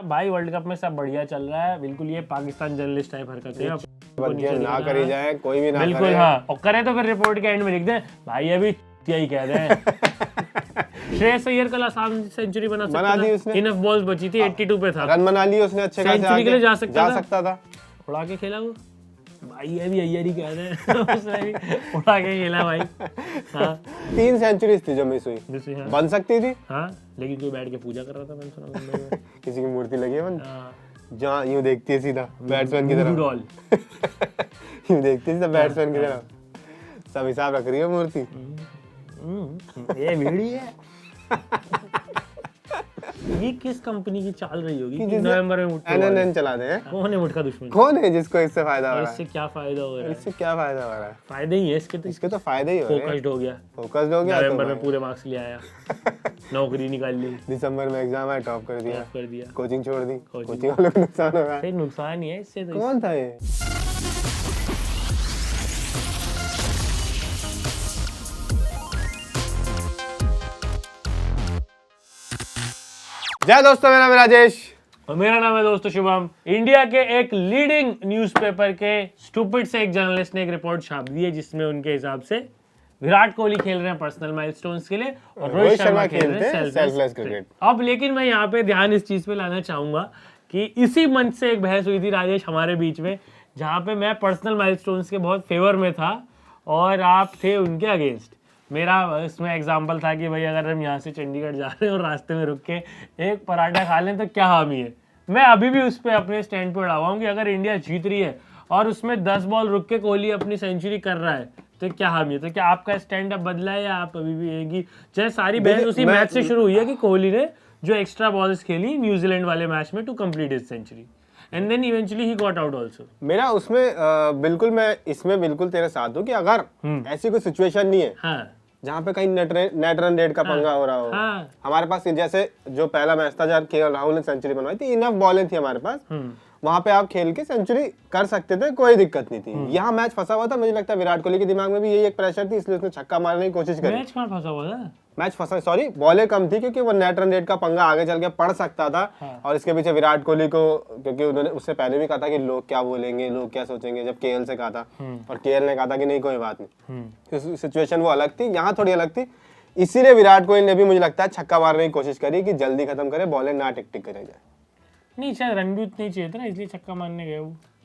भाई world cup में सब बढ़िया चल रहा है, बिल्कुल ये पाकिस्तान जर्नलिस्ट टाइप हरकतें हैं, ना करी जाए, कोई भी ना बिल्कुल करे। हाँ, और करे तो फिर रिपोर्ट के एंड में लिख दें भाई अभी यही कह रहे हैं। श्रेयस अय्यर कल आसान सेंचुरी बना दी उसने, इनफ बॉल्स बची थी, 82 पे था, रन बना लिए उसने, अच्छे खासे सेंचुरी के लिए जा सकता था। उड़ा के खेला वो भाई, अभी अय्यर ही कह रहे हैं। उसने भी उड़ा के खेला भाई। हाँ 3 सेंचुरीज थी जो मिस हुई, हाँ। बन सकती थी। हाँ लेकिन कोई बैठ के पूजा कर रहा था, मैंने सुना मुंबई में। किसी की मूर्ति लगी है मन, हाँ। जहाँ यूं देखती है सीधा बैट्समैन की तरफ, डॉल यूं देखती है सीधा बैट्समैन की तरफ, सब हिसाब रख रही है मूर्ति। ये भीड़ी है। ये किस कंपनी की चाल रही होगी कि नवंबर में एनएनएन चला दे? कौन है मुठ का दुश्मन? कौन है जिसको इससे फायदा हो रहा है? इससे क्या फायदा हो रहा है? इससे क्या फायदा हो रहा है? फायदे ही है इसके तो फायदे ही हो रहे हैं। फोकस्ड हो गया, नवंबर में पूरे मार्क्स ले आया, नौकरी निकाल ली, दिसंबर में एग्जाम है, टॉप कर दिया, कोचिंग छोड़ दी, कोचिंग वालों को नुकसान हो रहा है। नुकसान ही है इससे तो। कौन था ये? जय दोस्तों, मेरा नाम है राजेश और मेरा नाम है दोस्तों शुभम। इंडिया के एक लीडिंग न्यूज़पेपर के स्टूपिड से एक जर्नलिस्ट ने एक रिपोर्ट छाप दी है जिसमें उनके हिसाब से विराट कोहली खेल रहे हैं पर्सनल माइलस्टोन्स के लिए और रोहित शर्मा खेल रहे हैं सेल्फलेस क्रिकेट। अब लेकिन मैं यहाँ पे ध्यान इस चीज पे लाना चाहूंगा कि इसी मंच से एक बहस हुई थी राजेश हमारे बीच में, जहाँ पे मैं पर्सनल माइलस्टोन्स के बहुत फेवर में था और आप थे उनके अगेंस्ट। मेरा इसमें एग्जाम्पल था कि भाई अगर हम यहाँ से चंडीगढ़ जा रहे हैं और रास्ते में रुक के एक पराठा खा लें तो क्या हामी है। मैं अभी भी उस पर अपने स्टैंड पे अड़ा हुआ हूँ कि अगर इंडिया जीत रही है और उसमें 10 बॉल रुक के कोहली अपनी सेंचुरी कर रहा है तो क्या हामी है। तो क्या आपका स्टैंड अप बदला है या आप अभी भी एक ही, चाहे सारी बहस उसी मैच से शुरू हुई है कि कोहली ने जो एक्स्ट्रा बॉल्स खेली न्यूजीलैंड वाले मैच में to complete his century and then eventually he got out also. मेरा उसमें बिल्कुल, मैं इसमें बिल्कुल तेरे साथ हूँ कि अगर ऐसी कोई सिचुएशन नहीं है हाँ जहाँ पे कहीं नेट रन रेट का पंगा हो रहा हो, हाँ हमारे पास जैसे जो पहला मैच था जब केएल राहुल ने सेंचुरी बनवाई थी, इनफ बॉलें थी हमारे पास, वहां पे आप खेल के सेंचुरी कर सकते थे, कोई दिक्कत नहीं थी। यहाँ मैच फंसा हुआ था, मुझे लगता है विराट कोहली के दिमाग में भी यही एक प्रेशर थी, इसलिए उसने छक्का मारने की कोशिश करी। मैच कहाँ फंसा हुआ था? मैच फंसा, सॉरी बॉलें कम थी क्योंकि वो नेट रन रेट का पंगा आगे चल के पड़ सकता था। और इसके पीछे विराट कोहली को, क्योंकि उन्होंने उससे पहले भी कहा था कि लोग क्या बोलेंगे, लोग क्या सोचेंगे, जब केएल से कहा था और केएल ने कहा था कि नहीं कोई बात नहीं। सिचुएशन वो अलग थी, यहाँ थोड़ी अलग थी, इसीलिए विराट कोहली ने भी मुझे लगता है छक्का मारने की कोशिश करी कि जल्दी खत्म करे, बॉलें ना टिक टिक करे जाए। नहीं शायद रन भी उतने चाहिए थे ना, इसलिए छक्का मारने गए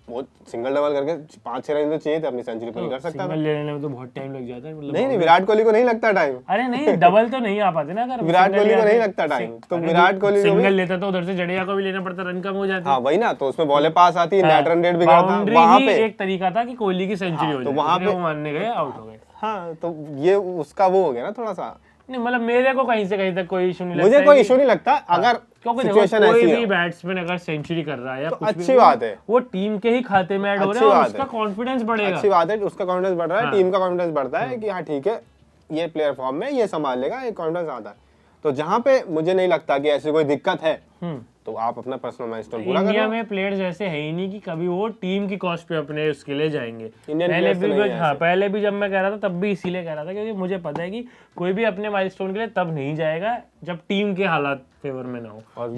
वो सिंगल डबल करके 5-6 रन तो चाहिए थे, अपनी सेंचुरी पूरी कर सकता था। सिंगल लेने में तो बहुत टाइम लग जाता है, मतलब नहीं विराट कोहली को नहीं लगता टाइम। अरे नहीं डबल तो नहीं आ पाते ना, अगर विराट कोहली को नहीं लगता टाइम, तो विराट कोहली सिंगल लेता तो उधर से जडेजा को भी लेना पड़ता, रन कम हो जाते। हाँ वही ना, तो उसमें बॉलें पास आती है, नेट रन रेट बिगड़ता है, वहां पे एक तरीका था कि कोहली की सेंचुरी हो जाए, तो वहां पे वो मानने गए, आउट हो गए। हाँ तो ये उसका वो हो गया ना थोड़ा सा। नहीं मतलब मेरे को कहीं से कहीं तक कोई इशू नहीं लगता, मुझे कोई इशू नहीं लगता अगर सिचुएशन ऐसी है। कोई भी बैट्समैन अगर सेंचुरी कर रहा है या तो कुछ अच्छी बात है, वो टीम के ही खाते में ऐड हो रहा है और उसका कॉन्फिडेंस बढ़ेगा। अच्छी बात है, उसका कॉन्फिडेंस बढ़ रहा है, टीम का कॉन्फिडेंस बढ़ता है कि हाँ ठीक है ये प्लेयर फॉर्म में, ये संभाल लेगा, ये कॉन्फिडेंस आता है। तो जहाँ पे मुझे नहीं लगता कि ऐसी कोई दिक्कत है तो आप अपना पर्सनल माइलस्टोन पूरा करो। इंडिया में प्लेयर्स ऐसे है ही नहीं कि कभी वो टीम की कॉस्ट पे अपने उसके लिए जाएंगे। पहले भी जब मैं कह रहा था तब भी इसीलिए कह रहा था क्योंकि मुझे पता है कि कोई भी अपने माइलस्टोन के लिए तब नहीं जाएगा जब टीम के हालात फेवर में ना हो, और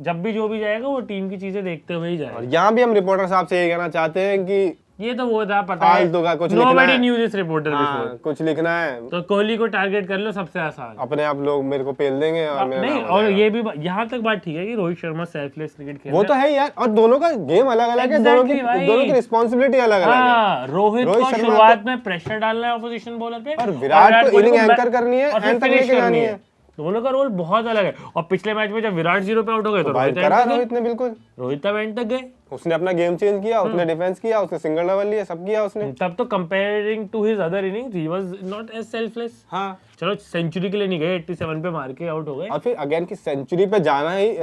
जब भी जो भी जाएगा वो टीम की चीजें देखते हुए ही जाएगा। और यहाँ भी हम रिपोर्टर साहब से ये कहना चाहते हैं कि ये तो वो था पता है, nobody knew this reporter before। कुछ लिखना है तो कोहली को टारगेट कर लो, सबसे आसान, अपने आप लोग मेरे को पेल देंगे और मेरा नहीं। और ये भी यहाँ तक बात ठीक है कि रोहित शर्मा सेल्फलेस क्रिकेट खेल रहा है, वो तो है यार, और दोनों का गेम अलग अलग है, दोनों की रिस्पॉन्सिबिलिटी अलग अलग है। रोहित को शुरुआत में प्रेशर डालना है ऑपोजिशन बॉलर पे, और विराट को इनिंग एंकर करनी है, एंड तक लेके जानी है। दोनों का रोल बहुत अलग है। और पिछले मैच में जब विराट 0 पे आउट हो गए तो रोहित ने बिल्कुल, रोहित तब एंड तक गए, उसने अपना गेम चेंज किया, उसने डिफेंस किया, उसने सिंगल डबल लिया, सब किया उसने। तब तो comparing to his other innings he was not as selfless. हाँ चलो सेंचुरी के लिए नहीं गए, 87 पे मार के आउट हो गए, और फिर अगेन की सेंचुरी पे जाना ही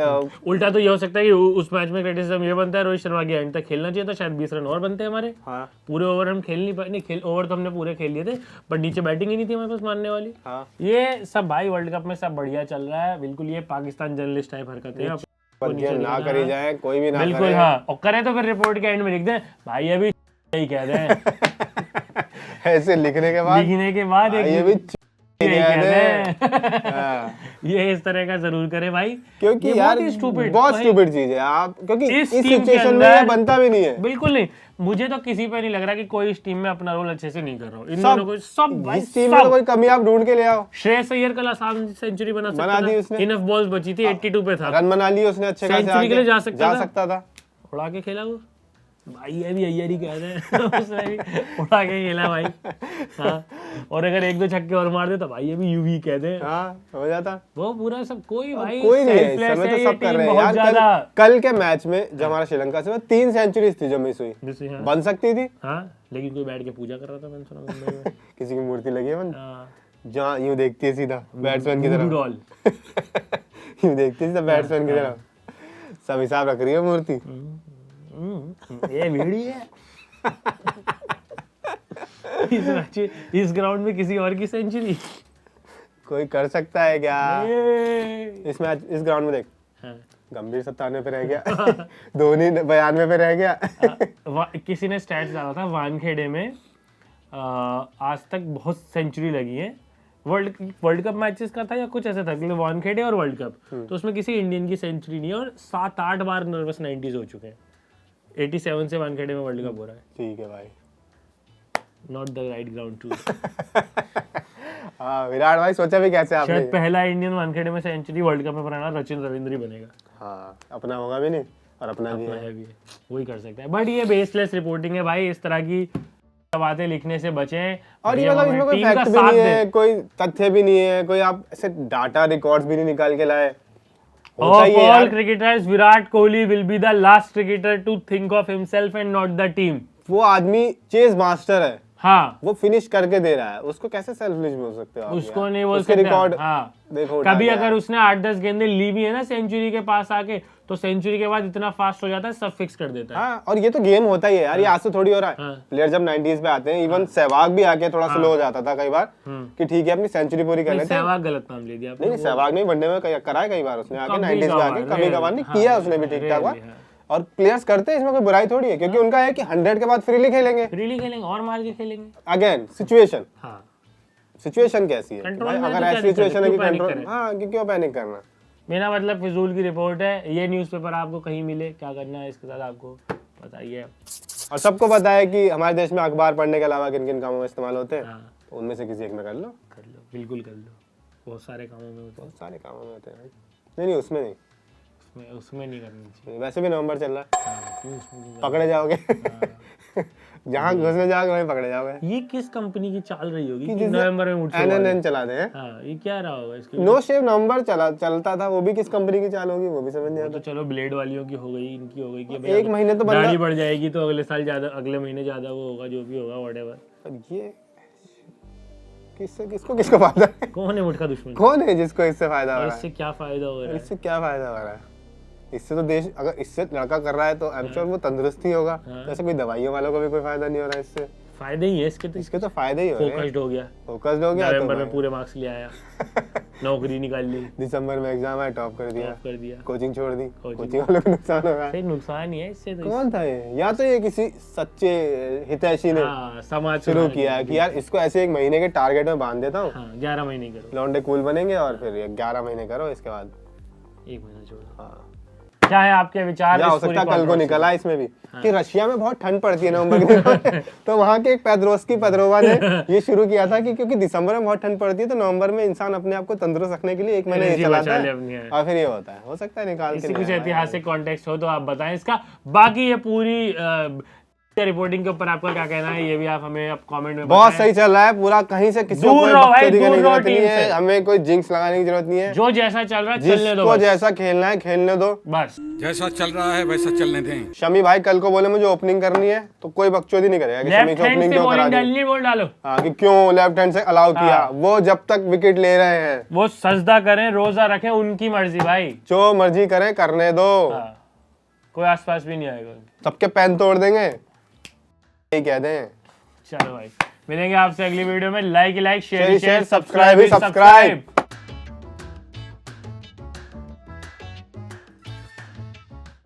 उल्टा तो ये हो सकता है कि उस मैच में क्रिटिसिज्म ये बनता है रोहित शर्मा के एंड तक खेलना चाहिए था, शायद 20 रन और बनते हमारे। हाँ पूरे ओवर हम खेल नहीं पाए, ओवर तो हमने पूरे खेल लिए थे बट नीचे बैटिंग ही नहीं थी हमारे पास मारने वाली। हाँ ये सब भाई वर्ल्ड कप में सब बढ़िया चल रहा है, बिल्कुल ये पाकिस्तान जर्नलिस्ट टाइप हरकतें हैं, ना करी जाए, कोई भी ना बिल्कुल करे। हाँ, और करे तो फिर रिपोर्ट के एंड में लिख दें भाई अभी यही कह रहे हैं। ऐसे लिखने के बाद ये भी कह रहे हैं। ये इस तरह का जरूर करे भाई, क्योंकि ये यार बहुत स्टूपिड चीज है आप, क्योंकि इस टीम के सिचुएशन में अंदर ये बनता भी नहीं है। बिल्कुल नहीं, मुझे तो किसी पे नहीं लग रहा कि कोई इस टीम में अपना रोल अच्छे से नहीं कर रहा हो। इन दोनों को सब भाई, इस टीम में तो कोई कमी आप ढूंढ के ले आओ। श्रेयस अय्यर कल आसान सेंचुरी बना बना दी सकता उसने। था, इनफ बॉल्स बची थी, 82 पे था, रन बना लिए उसने अच्छे खासे, सेंचुरी के लिए जा सकता था। उड़ा के खेला वो भाई, ये भी अय्यर ही कहते हैं उसने भी उड़ा के खेला भाई। हाँ, और अगर एक दो छक्के और मार दे तो भाई ये भी यूवी कहते हैं। हाँ, हो जाता। वो पूरा सब कोई भाई कोई नहीं है इस selfless समय, तो ये सब कर team रहे हैं बहुत यार। ज्यादा कल के मैच में जब हमारा श्रीलंका से 3 सेंचुरीज थी जो मिस हुई, हाँ। बन सकती थी। हाँ, लेकिन कोई बैठ के पूजा कर रहा था, मैंने सुना मुंबई में। किसी की मूर्ति लगी है मन, हाँ, जहाँ यूं देखती है सीधा बैट्समैन की तरफ, डॉल यूं देखती है सीधा बैट्समैन की तरफ, सब हिसाब रख रही है मूर्ति। ये भेड़ी है। इस ग्राउंड में किसी और की सेंचुरी कोई कर सकता है क्या इस मैच, इस ग्राउंड में देख, हाँ। गंभीर 97 पे रह गया, धोनी 92 पे रह गया। किसी ने स्टैट्स डाला था, वानखेड़े में आज तक बहुत सेंचुरी लगी है। वर्ल्ड कप मैचेस का था या कुछ ऐसा था, वानखेड़े और वर्ल्ड कप, तो उसमें किसी इंडियन की सेंचुरी नहीं है, और 7-8 बार नर्वस 90s हो चुके हैं। 87 से वानखेड़े में वर्ल्ड कप हो रहा है। ठीक है भाई, not the right ground to. हाँ विराट भाई, सोचा भी कैसे आपने? शायद पहला इंडियन वानखेड़े में सेंचुरी वर्ल्ड कप में बनाना रचिन रविंद्र ही बनेगा। हाँ, अपना होगा भी नहीं और अपना भी है। वही कर सकता है। बट ये बेसलेस रिपोर्टिंग है भाई, इस तरह की बातें लिखने से बचें। और ये मतलब इसमें कोई फैक्ट भी नहीं है, कोई तथ्य भी नहीं है, कोई आप ऐसे डाटा रिकॉर्ड्स भी नहीं निकाल के लाए। Of all cricketers, Virat Kohli will be the last cricketer to think of himself and not the team. वो आदमी चेस मास्टर है। हाँ, वो फिनिश करके दे रहा है, उसको कैसे सेल्फिश बोल सकते हो आप? उसको नहीं बोल उसके सकते। रिकॉर्ड हाँ, देखो, कभी अगर उसने 8-10 गेंदें ली भी है ना सेंचुरी के पास आके, तो सेंचुरी के बाद इतना फास्ट हो जाता है, सब फिक्स कर देता है। हाँ, और ये तो गेम होता ही है यार, ये आज से थोड़ी हो रहा है। प्लेयर जब 90s पे आते हैं, इवन सहवाग भी आके थोड़ा स्लो हो जाता था कई बार, कि ठीक है अपनी सेंचुरी पूरी कर लेते हैं। सहवाग गलत नाम ले दिया आपने। नहीं, सहवाग नहीं, वनडे में करा है कई बार उसने आके 90s में आके, कभी कभार नहीं किया उसने भी ठीक ठाक बार। और प्लेयर्स करते हैं, इसमें कोई बुराई थोड़ी है, क्योंकि उनका है कि 100 के बाद फ्रीली खेलेंगे और मार के खेलेंगे। अगेन सिचुएशन, हाँ, सिचुएशन कैसी है कंट्रोल में अगर तो ऐसी क्या सिचुएशन है कि दिक्कत है? क्यों कंट्रोल, हाँ कि क्यों पैनिक करना। मेरा मतलब फिजूल की रिपोर्ट है। ये न्यूज़पेपर आपको कहीं मिले, क्या करना है इसके साथ आपको बताइए। और सबको पता है कि हमारे देश में अखबार पढ़ने के अलावा किन किन कामों में इस्तेमाल होते हैं। हाँ, उनमें से किसी एक में कर लो, बिल्कुल कर लो। बहुत सारे कामों में होता है। बहुत सारे कामों में होते हैं। नहीं, उसमें नहीं, उसमें नहीं करनी चाहिए। वैसे भी नवंबर चल रहा है, हाँ, क्यों उसमें पकड़े जाओगे। जहाँ घुसने जाओगे वहीं पकड़े जाओगे। ये किस कंपनी की चाल रही होगी कि नवंबर में मुझसे NNN चला दे। हाँ, ये क्या रहा होगा इसके? नो शेव नवंबर चलता था, वो भी किस कंपनी की चाल होगी वो भी समझ नहीं आता। तो चलो ब्लेड वालियों की हो गई, इनकी हो गई कि एक महीने तो दाढ़ी बढ़ जाएगी तो अगले साल ज्यादा, अगले महीने ज्यादा वो होगा, जो भी होगा व्हाटएवर। पर ये किसको फायदा है? कौन है मुठ का दुश्मन? कौन है जिसको इससे फायदा हो रहा है? इससे क्या फायदा हो रहा है? इससे क्या फायदा हो रहा है? इससे तो देश, अगर इससे लड़का कर रहा है तो आई एम श्योर वो तंदुरुस्त ही होगा। जैसे कोई दवाइयों वालों को भी कोई फायदा नहीं हो रहा है इससे। फायदे ही है इसके तो फायदे ही हो रहे हैं। फोकस्ड हो गया, फोकस्ड हो गया, नवंबर में पूरे मार्क्स ले आया, नौकरी निकाल ली, दिसंबर में एग्जाम है, टॉप कर दिया, कोचिंग छोड़ दी, कोचिंग वालों को नुकसान होगा। फिर नुकसान ही है इससे तो। कौन था ये? या तो ये किसी सच्चे हितैषी ने समाज शुरू किया कि यार इसको ऐसे 1 महीने के टारगेट में बांध देता हूँ, 11 महीने करो, लौंडे कूल बनेंगे, और फिर 11 महीने करो, इसके बाद 1 महीना छोड़ो। हाँ, क्या है आपके विचार? या हो सकता है कल को निकला इसमें भी कि रशिया में बहुत ठंड पड़ती है नवंबर के दिनों में, तो वहाँ के एक पेद्रोस्की पेद्रोवा ने ये शुरू किया था कि क्योंकि दिसंबर में बहुत ठंड पड़ती है तो नवंबर में इंसान अपने आप को तंदुरुस्त रखने के लिए 1 महीने चलाता है, और फिर ये होता है। हो सकता है निकाल के कुछ ऐतिहासिक कॉन्टेक्स्ट हो तो आप बताएं इसका। बाकी ये पूरी रिपोर्टिंग के ऊपर आपका क्या कहना है, ये भी आप हमें अब कमेंट में बहुत सही चल रहा है पूरा, कहीं से किसी को कोई बकचोदी करने की जरूरत नहीं है, हमें कोई जिंक्स लगाने की जरूरत नहीं है। जो जैसा चल रहा है चलने दो, जिसको जैसा खेलना है खेलने दो, बस जैसा चल रहा है वैसा चलने दें। शमी भाई कल को बोले मुझे ओपनिंग करनी है तो कोई बकचोदी नहीं करेगा कि शमी की ओपनिंग क्यों करा दी, बोल डालो। हाँ, कि क्यों लेफ्ट हैंड से अलाउ किया। वो जब तक विकेट ले रहे हैं वो सजदा करें, रोजा रखें, उनकी मर्जी भाई, जो मर्जी करें करने दो, कोई आसपास भी नहीं आएगा, सबके पैन तोड़ देंगे, यही कह दें। चलो भाई, मिलेंगे आपसे अगली वीडियो में। Like share subscribe.